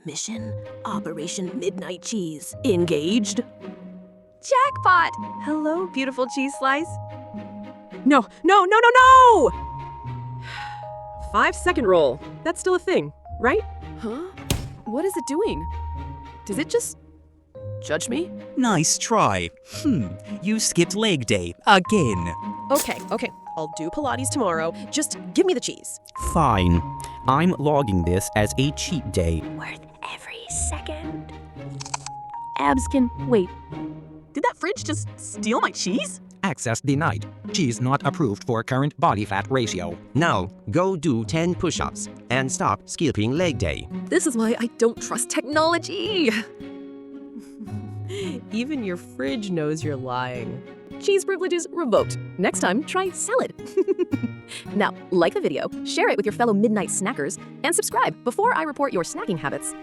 Mission Operation Midnight Cheese. Engaged? Jackpot! Hello, beautiful cheese slice. No! 5-second roll. That's still a thing, right? Huh? What is it doing? Does it just judge me? Nice try. You skipped leg day again. Okay. I'll do Pilates tomorrow. Just give me the cheese. Fine. I'm logging this as a cheat day. Worth every second. Abs can wait. Did that fridge just steal my cheese? Access denied. Cheese not approved for current body fat ratio. Now, go do 10 push-ups and stop skipping leg day. This is why I don't trust technology. Even your fridge knows you're lying. Cheese privileges revoked. Next time, try salad. Now, like the video, share it with your fellow midnight snackers, and subscribe before I report your snacking habits.